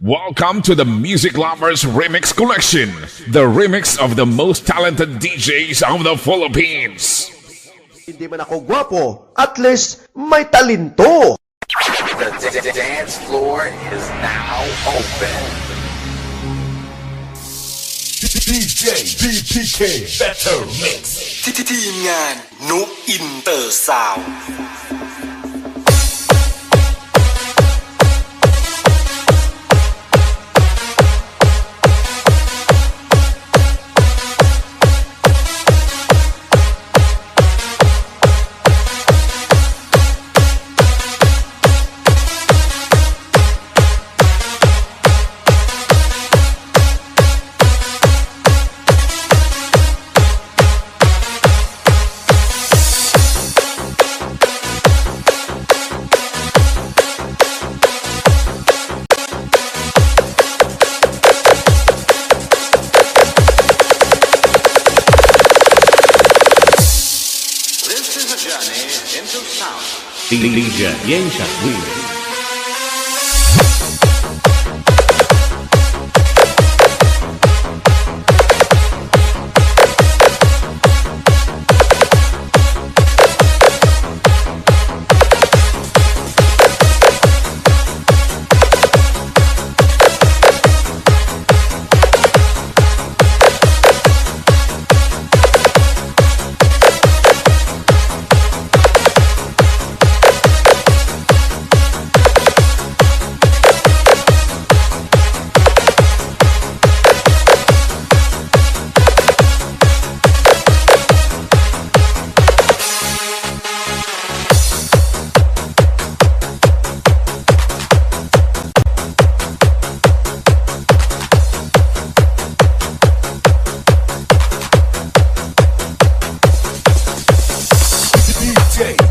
Welcome to the Music Lovers Remix Collection, the remix of the most talented DJs of the Philippines. Hindi man ako gwapo, at least may talento. The dance floor is now open. DJ BPK Better Mix ทีมงานนุกอินเตอร์ซาวด์ DJ Yencha Remix.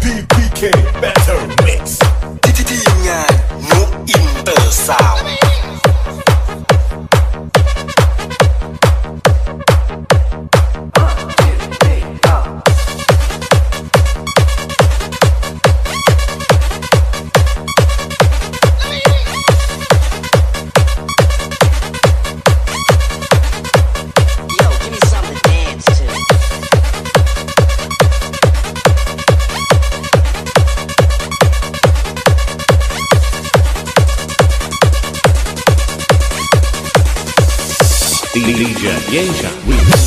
BPK Better Mix ทีมงานนุกอินเตอร์ซาวด์ DJ Yencha Remix.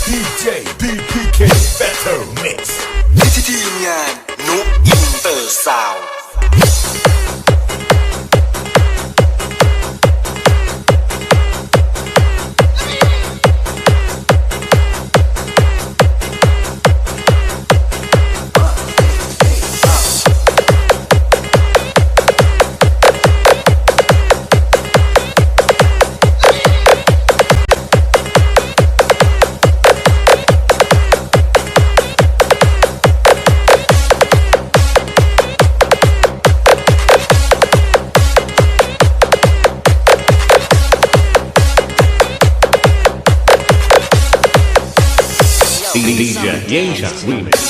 DJ BPK Better Mix ทีมงานนุกอินเตอร์ซาวด์ DJ Yencha Remix.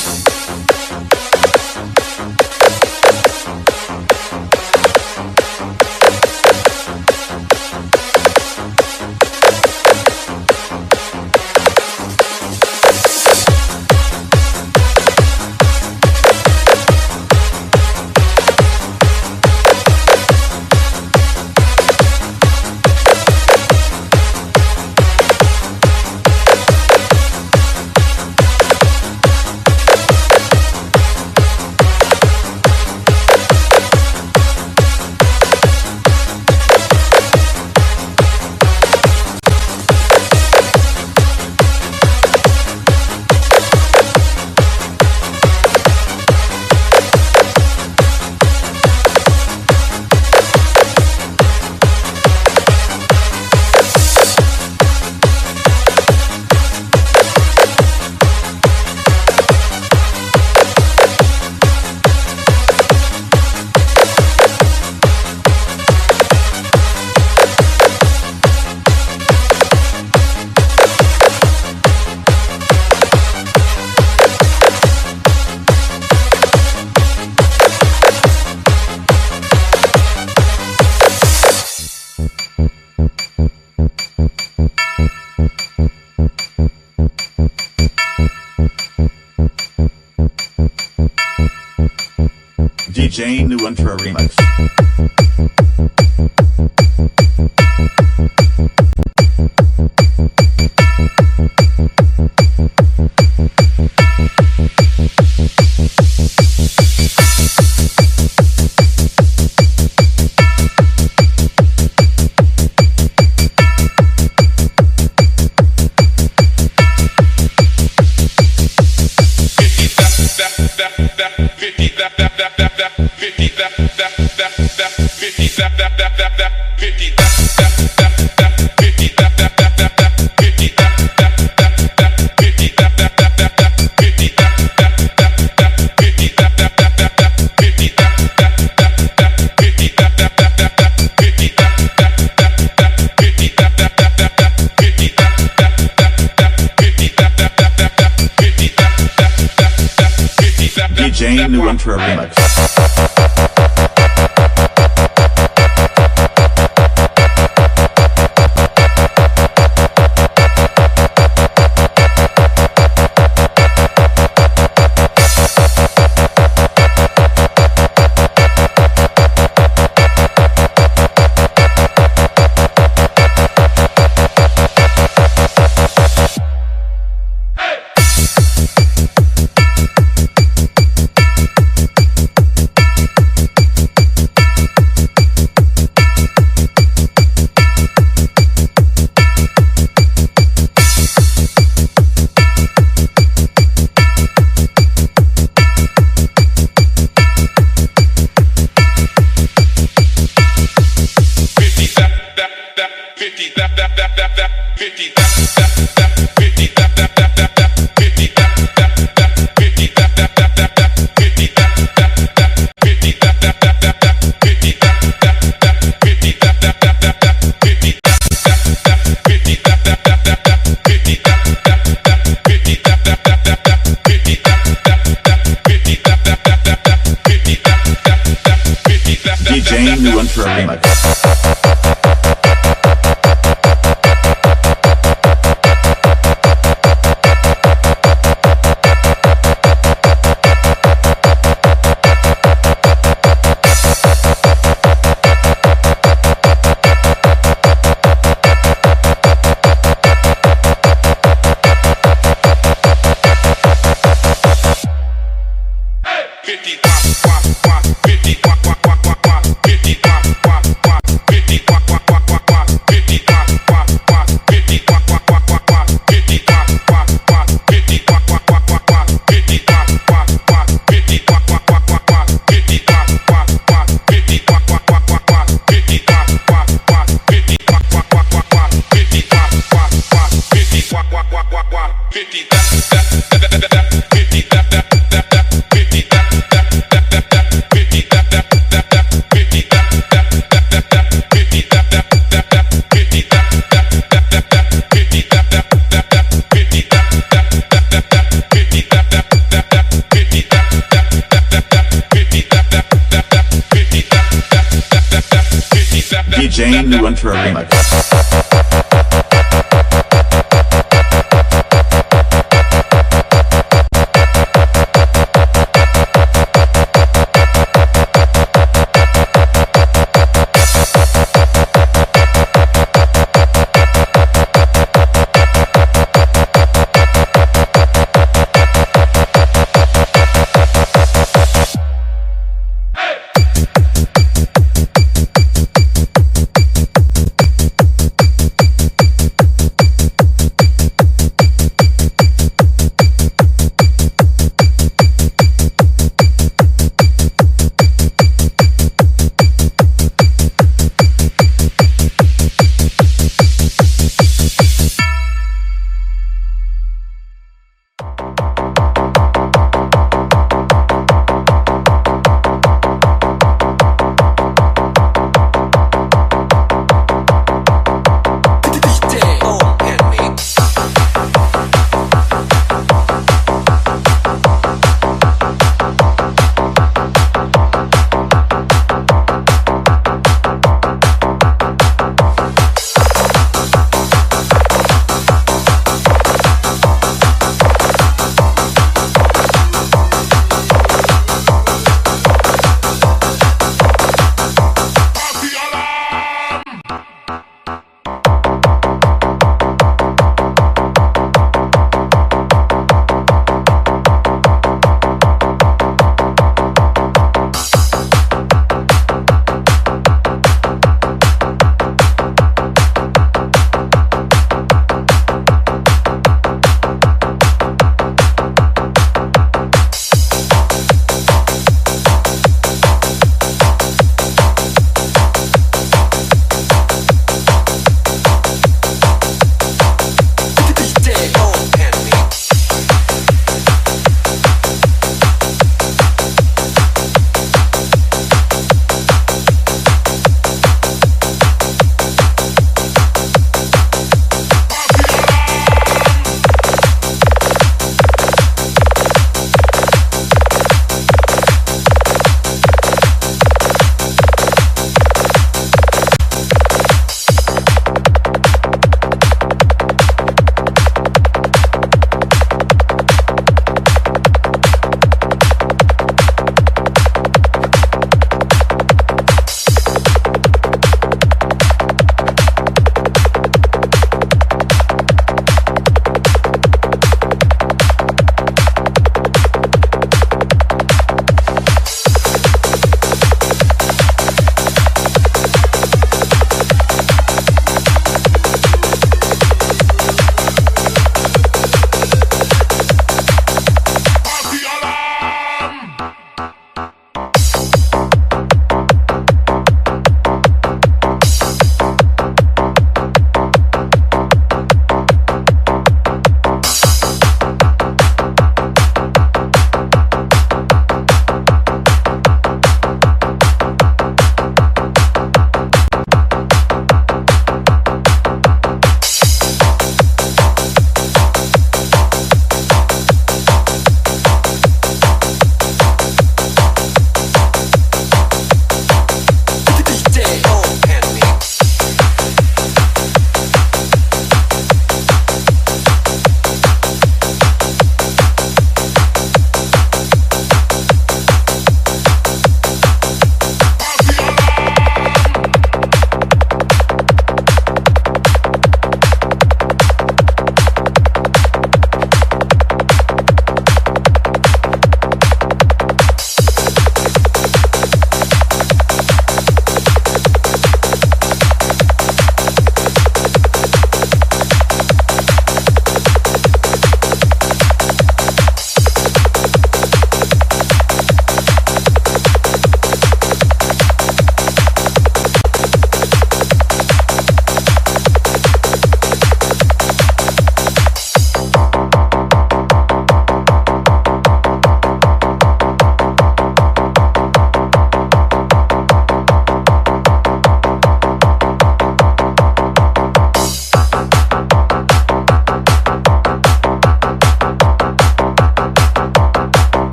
DJ New Intro Remix. DJ New Intro Remix. DJ New Intro Remix. DJ New Intro Remix.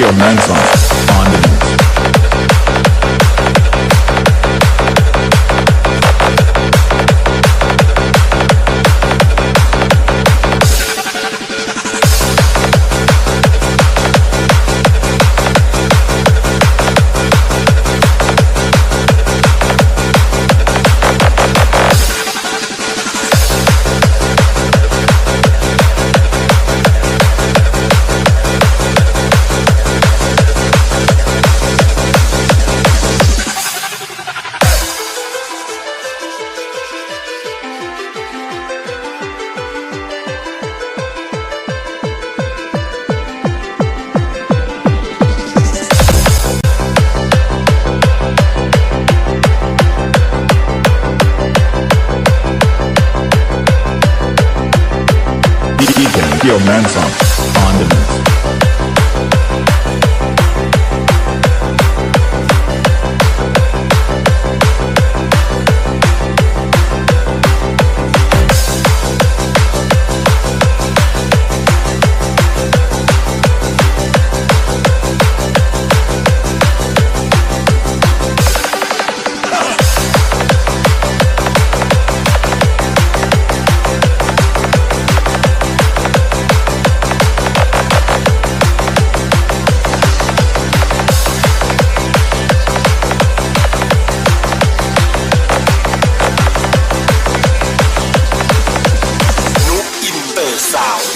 Your Man Song on the mix. Your Man Song on the mix.นุอินเตอร์ซาวด์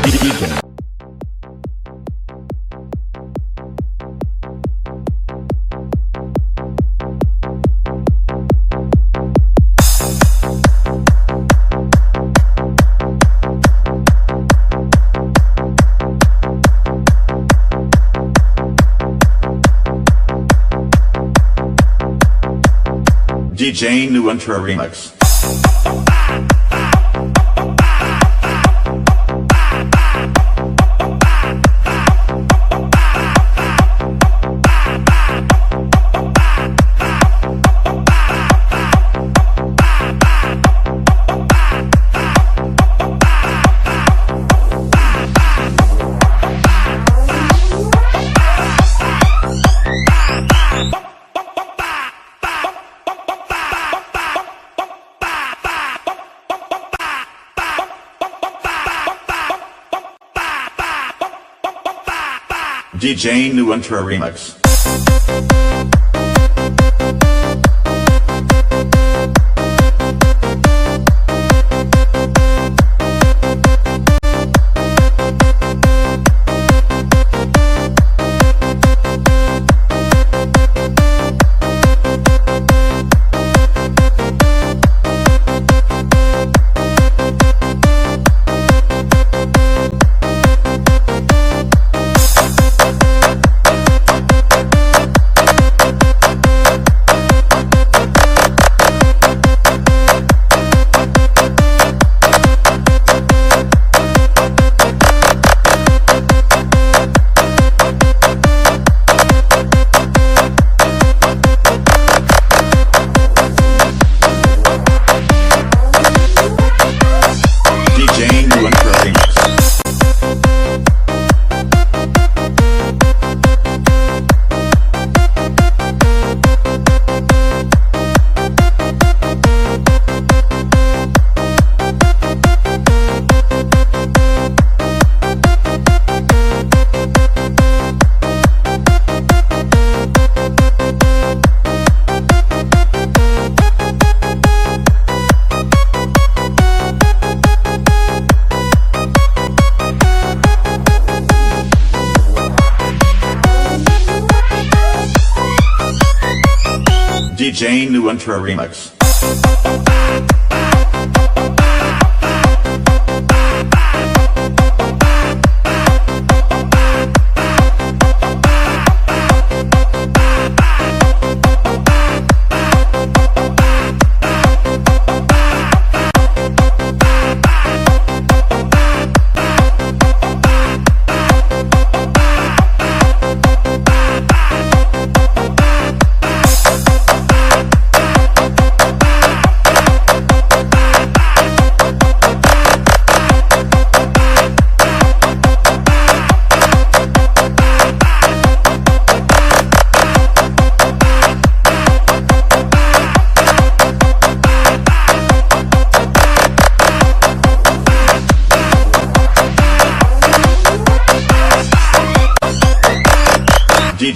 DJ. DJ New Intro Remix. DJ New Intro Remix. DJ New Intro Remix.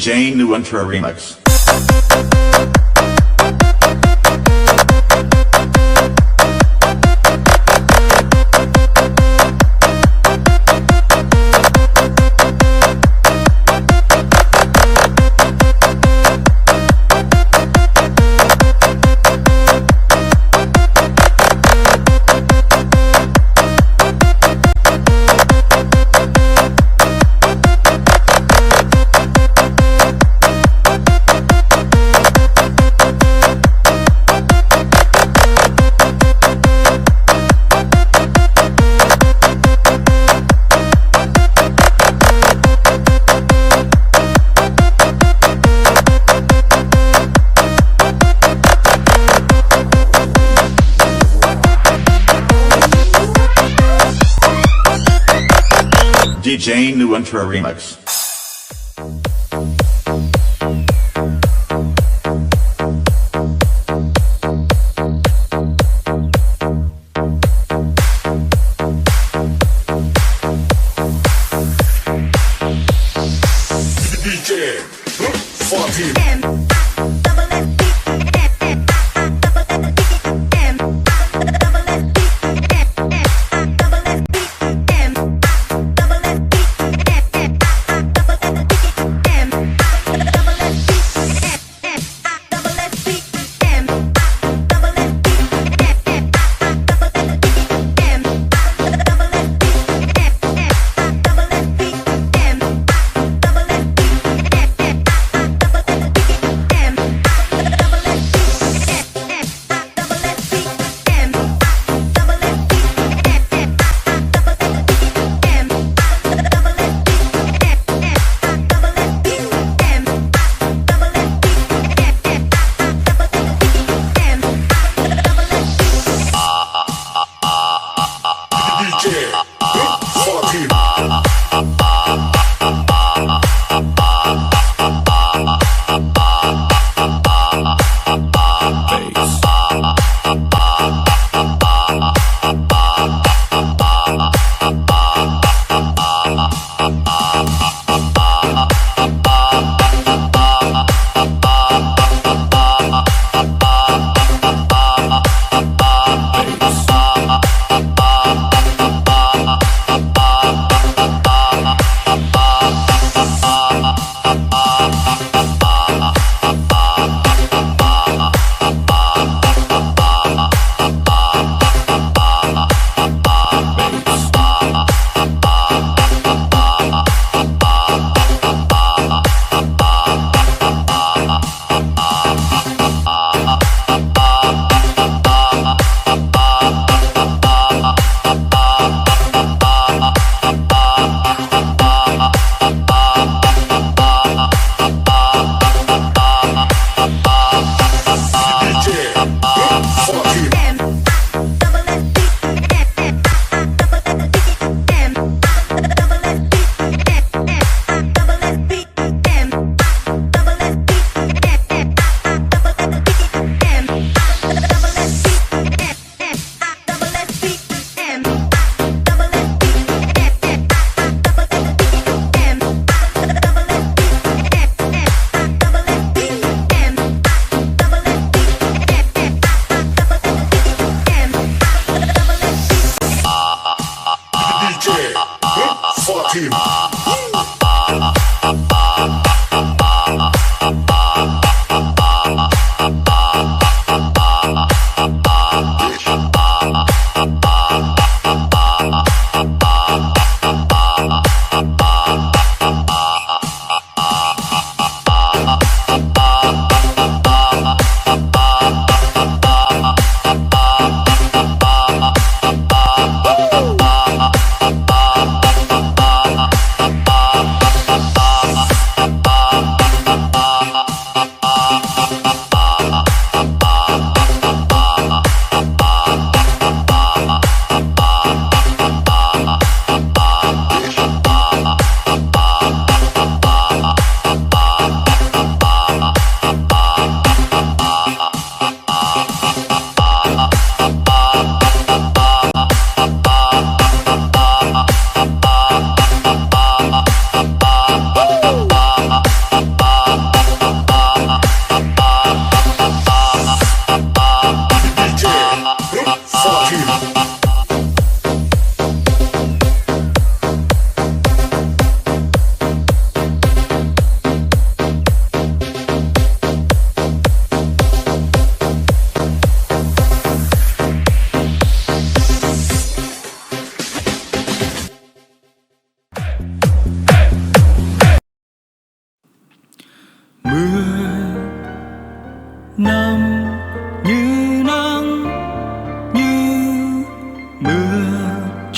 DJ New Enter Remix. DJ New Enter Remix. DJ 14.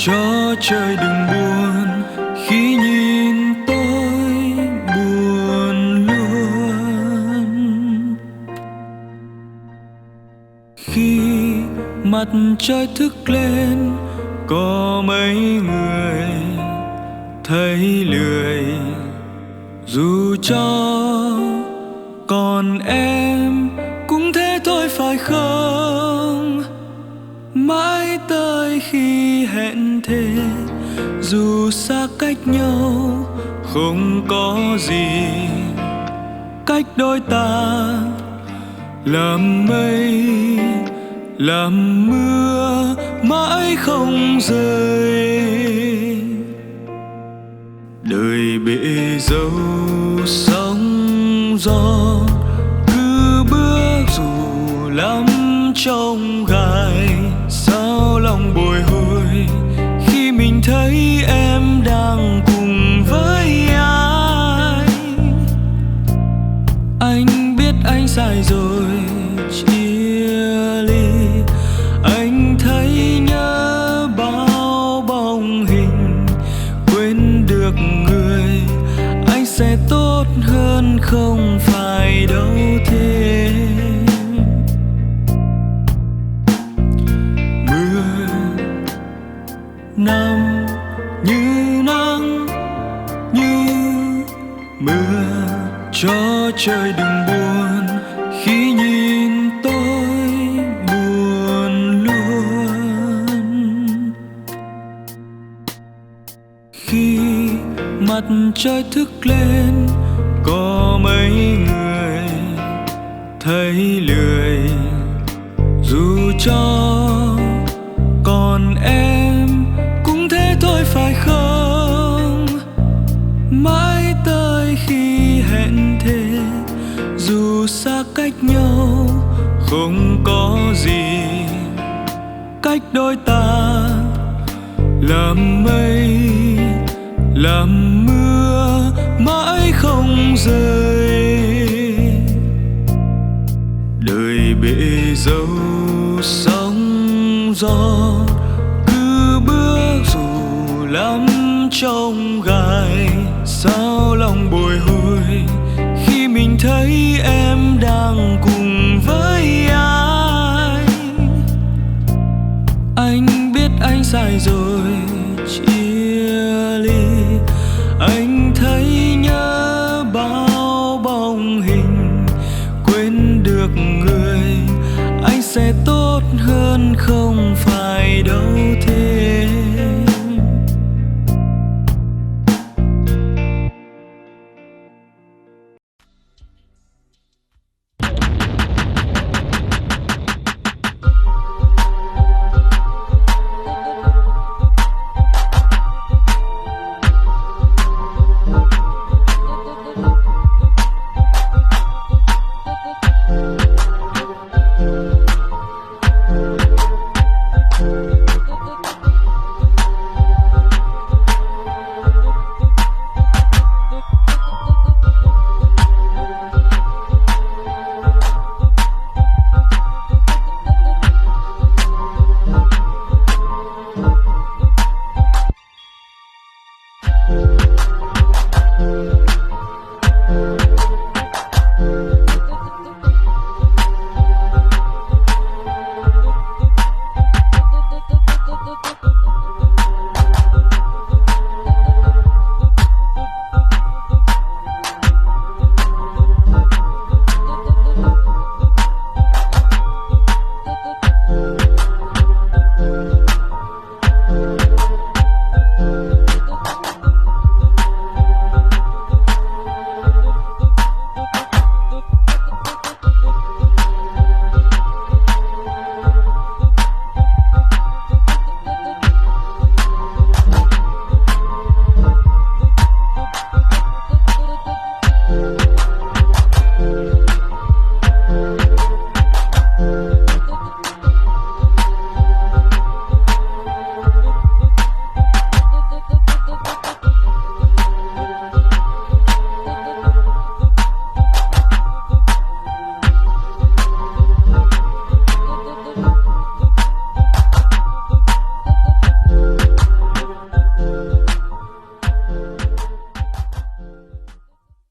cho trời đừng buồn khi nhìn tôi buồn luôn. Khi mặt trời thức lên có mấy người thấy lười, dù cho còn em cũng thế thôi phải không? Mãi tới khi hẹn thề, dù xa cách nhau không có gì cách đôi ta, làm mây làm mưa mãi không rơi. Đời bể dâu sóng gió, cứ bước dù lắm trong gai, sao lòng bồi hồi khi mình thấy em đang cùng với ai. Anh biết anh sai rồi chia ly, anh thấy nhớ bao bóng hình, quên được người anh sẽ tốt hơn không phải đâu thế. Mưa nằm như nắng như mưa, cho trời đừng buồn khi nhìn tôi buồn luôn. Khi mặt trời thức lên có mấy người thấy lười, dù cho còn em cũng thế thôi phải không? Mãi tới khi hẹn thề, dù xa cách nhau không có gì cách đôi ta, làm mây làm mưa mãi không rơi. Đời bể dâu sóng gió, cứ bước dù lắm trong gai, sao lòng bồi hồi khi mình thấy em đang cùng với ai. Anh biết anh sai rồi chia ly,